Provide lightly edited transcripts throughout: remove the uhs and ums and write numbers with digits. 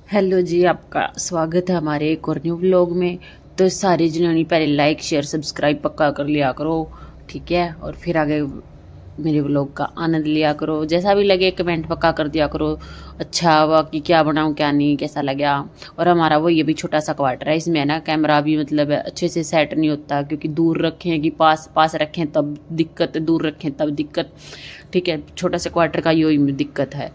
Hello जी, आपका स्वागत है हमारे एक और न्यू व्लॉग में। तो सारे जिन्होंने पहले लाइक शेयर सब्सक्राइब पक्का कर लिया करो, ठीक है। और फिर आगे मेरे व्लॉग का आनंद लिया करो। जैसा भी लगे कमेंट पक्का कर दिया करो, अच्छा हुआ कि क्या बनाऊं क्या नहीं, कैसा लगा। और हमारा वो ये भी छोटा सा क्वार्टर है, इसमें है ना कैमरा भी मतलब अच्छे से सेट नहीं होता, क्योंकि दूर रखें कि पास पास रखें तब दिक्कत, दूर रखें तब दिक्कत, ठीक है। छोटा सा क्वार्टर का यही दिक्कत है।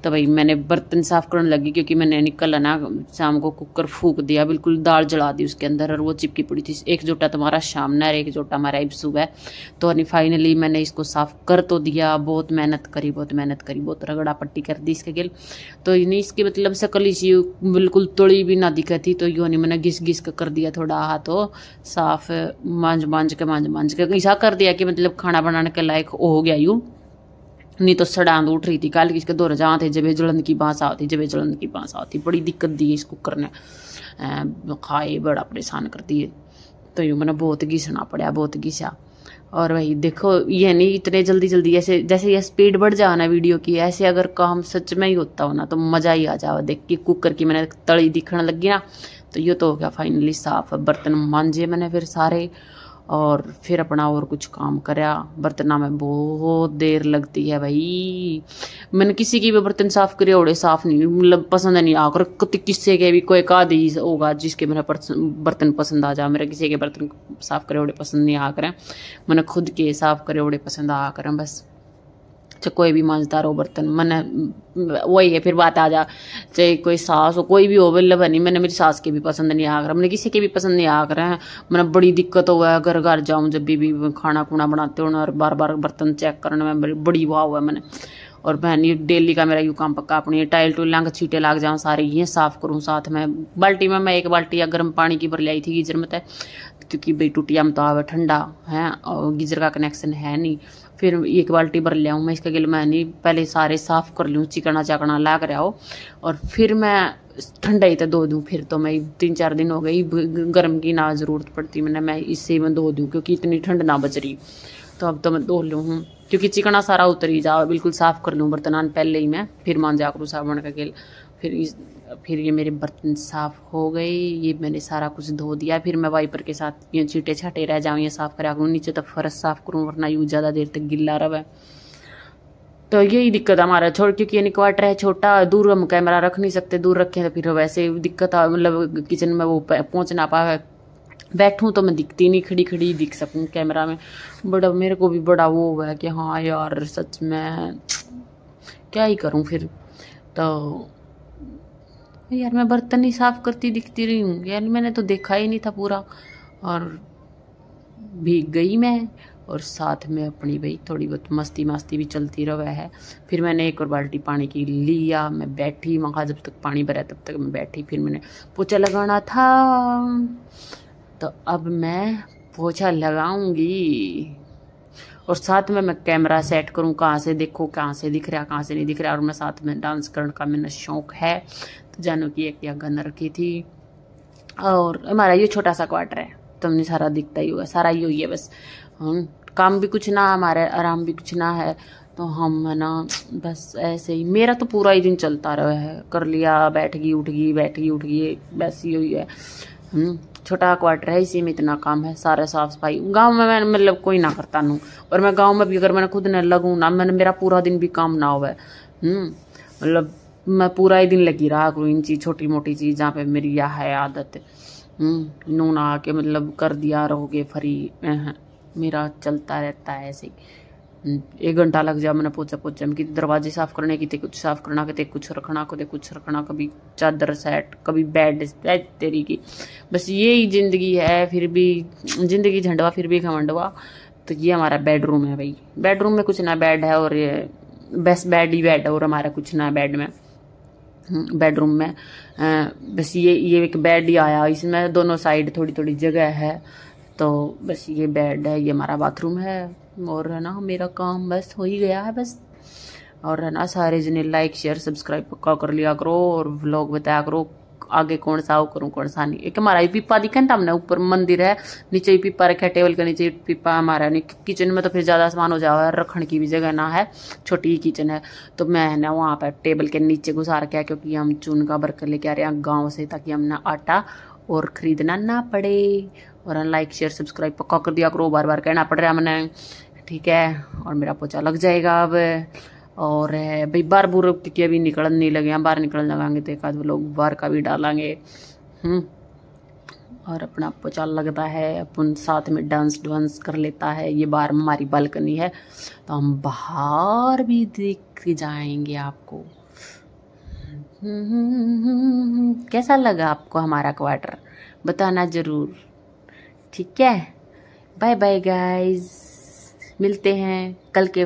तो भाई मैंने बर्तन साफ करने लगी, क्योंकि मैंने निकल ना शाम को कुकर फूक दिया, बिल्कुल दाल जला दी उसके अंदर और वो चिपकी पड़ी थी। एक जोटा तुम्हारा सामने और एक जोटा हमारा अब सुबह। तो फाइनली मैंने इसको साफ कर तो दिया। बहुत मेहनत करी, बहुत रगड़ा पट्टी कर दी इसके गिल। तो नहीं इसकी मतलब शकल इसी बिल्कुल तोड़ी भी ना दिखती, तो यूँ नहीं मैंने घिस घिस कर दिया थोड़ा हाथों साफ, मांझ के ऐसा कर दिया कि मतलब खाना बनाने के लायक हो गया यूँ। नहीं तो सड़ांद उठ रही थी कल किसके दौर जहाँ थे, जब जलंद की बांस आती बड़ी दिक्कत दी इस कुकर ने, खाए बड़ा परेशान करती है। तो यूँ मैंने बहुत घिसना पड़ा, बहुत घिसा। और वही देखो, ये नहीं इतने जल्दी जल्दी ऐसे जैसे ये स्पीड बढ़ जाओ ना वीडियो की, ऐसे अगर काम सच में ही होता हो ना तो मज़ा ही आ जाओ देख के। कुकर की मैंने तली दिखने लगी ना, तो ये तो हो गया फाइनली साफ। बर्तन मांजे मैंने फिर सारे, और फिर अपना और कुछ काम करया। बर्तना में बहुत देर लगती है भाई। मैंने किसी की भी बर्तन साफ करे ओड़े साफ नहीं, मतलब पसंद नहीं आकर किससे के भी कोई का दी होगा जिसके मेरा बर्तन पसंद आ जा। मेरा किसी के बर्तन साफ करे ओड़े पसंद नहीं आ करें, मैंने खुद के साफ करे ओड़े पसंद आ करें बस। चाहे कोई भी मांझता रहो बर्तन, मैंने वही है फिर बात आ जा, चाहे कोई सास हो कोई भी हो, मतलब नहीं मैंने मेरी सास के भी पसंद नहीं आ कर, मैंने किसी के भी पसंद नहीं आ कर है। मैंने बड़ी दिक्कत हुआ है घर घर जाऊँ जब भी खाना खुना बनाते हो और बार बार बर्तन चेक करने में बड़ी वाह हुआ है मैंने। और मैं ये डेली का मेरा यूँ काम पक्का, अपनी टाइल टूल लांग छीटे लाग जाऊँ सारे ये साफ करूँ। साथ में बाल्टी में मैं एक बाल्टी गर्म पानी की भर लाई थी गीजर में, क्योंकि भाई टूटिया में तो आवे ठंडा है और गीजर का कनेक्शन है नहीं। फिर एक बाल्टी भर लिया हूँ मैं इसके गिल, मैं नहीं पहले सारे साफ कर लूँ, चिकना चाकना लाग रहा हो, और फिर मैं ठंडा ही तो धो दूँ। फिर तो मैं 3-4 दिन हो गई गर्म की ना जरूरत पड़ती मैंने, मैं इससे मैं धो दूँ क्योंकि इतनी ठंड ना बच रही। तो अब तो मैं धो लूँ हूँ, क्योंकि चिकना सारा उतर ही जाओ, बिल्कुल साफ कर लूँ बर्तनान पहले ही मैं, फिर मांजा करूँ साबुन का गिल। फिर ये मेरे बर्तन साफ हो गए, ये मैंने सारा कुछ धो दिया। फिर मैं वाइपर के साथ ये छीटे छाटे रह जाऊँ ये साफ करा करूँ, नीचे तो फर्श साफ करूँ वरना यूँ ज़्यादा देर तक गिल्ला रहा। तो यही दिक्कत हमारा छोड़, क्योंकि ये क्वार्टर है छोटा, दूर हम कैमरा रख नहीं सकते, दूर रखें तो फिर वैसे दिक्कत आ, मतलब किचन में वो पहुँच ना पाए। बैठूं तो मैं दिखती नहीं, खड़ी खड़ी दिख सकूं कैमरा में। बड़ा मेरे को भी बड़ा वो हुआ है कि हाँ यार सच में क्या ही करूं फिर। तो यार मैं बर्तन ही साफ करती दिखती रही हूँ यार, मैंने तो देखा ही नहीं था पूरा। और भीग गई मैं, और साथ में अपनी भाई थोड़ी बहुत मस्ती मस्ती भी चलती रहा है। फिर मैंने एक और बाल्टी पानी की लिया, मैं बैठी वहाँ, जब तक पानी भरा तब तक मैं बैठी। फिर मैंने पोछा लगाना था, तो अब मैं पोछा लगाऊंगी। और साथ में मैं कैमरा सेट करूं, कहाँ से देखो कहाँ से दिख रहा कहाँ से नहीं दिख रहा। और मैं साथ में डांस करने का मैंने शौक है, तो जानू की एक या गन रखी थी। और हमारा ये छोटा सा क्वार्टर है, तुमने सारा दिखता ही होगा, सारा ही है बस। काम भी कुछ ना हमारे, आराम भी कुछ ना है, तो हम है ना बस ऐसे ही। मेरा तो पूरा ही दिन चलता रहा है, कर लिया बैठ गई उठ गई, बैठ गई उठ गई, बस यही है। छोटा क्वार्टर है, इसी में इतना काम है, सारा साफ सफाई। गांव में मैं मतलब कोई ना करता नू, और मैं गांव में भी अगर मैंने खुद न लगूँ ना, मैंने मेरा पूरा दिन भी काम ना हुआ। मतलब मैं पूरा ही दिन लगी रहा करूँ इन चीज छोटी मोटी चीज जहाँ पे मेरी यह है आदत। नून आके मतलब कर दिया रहोगे फ्री, मेरा चलता रहता है ऐसे ही। 1 घंटा लग जाए मैंने पोचा पोचा में, कि दरवाजे साफ करने की थे, कुछ साफ करना के थे, कुछ रखना को थे, कुछ रखना, कभी चादर सेट, कभी बेड तेरी की। बस यही जिंदगी है, फिर भी जिंदगी झंडवा फिर भी घमंडवा। तो ये हमारा बेडरूम है भाई, बेडरूम में कुछ ना बेड है, और ये बस बेड ही बेड है, और हमारा कुछ ना बेड में बेडरूम में बस ये एक बेड ही आया, इसमें दोनों साइड थोड़ी थोड़ी जगह है। तो बस ये बेड है, ये हमारा बाथरूम है, और है ना मेरा काम बस हो ही गया है बस। और है ना सारे जने लाइक शेयर सब्सक्राइब पक्का कर लिया करो, और व्लॉग बताया करो आगे कौन सा हो करूँ कौन सा नहीं। एक हमारा ही पीपा दिखा ना हमने, ऊपर मंदिर है, नीचे ही पीपा रखा है, टेबल के नीचे पीपा हमारा नहीं। किचन में तो फिर ज्यादा सामान हो जाएगा, रखने की भी जगह ना है, छोटी ही किचन है। तो मैं ना वहाँ पर टेबल के नीचे घुसा रखा है, क्योंकि हम चून का बर्तन लेके आ रहे हैं गाँव से, ताकि हम ना आटा और खरीदना ना पड़े। और लाइक शेयर सब्सक्राइब पक्का कर दिया करो, बार बार कहना पड़ रहा है मैंने, ठीक है। और मेरा पोछा लग जाएगा अब। और भाई बार बुर क्योंकि अभी निकलने नहीं लगे हैं, बाहर निकलने लगाएंगे तो एक आध लोग बाहर का भी डालेंगे। और अपना पोछा लगता है, अपन साथ में डांस डुंस कर लेता है। ये बाहर हमारी बालकनी है, तो हम बाहर भी दिख जाएंगे आपको। कैसा लगा आपको हमारा क्वार्टर, बताना जरूर, ठीक है। बाय बाय गाइस, मिलते हैं कल के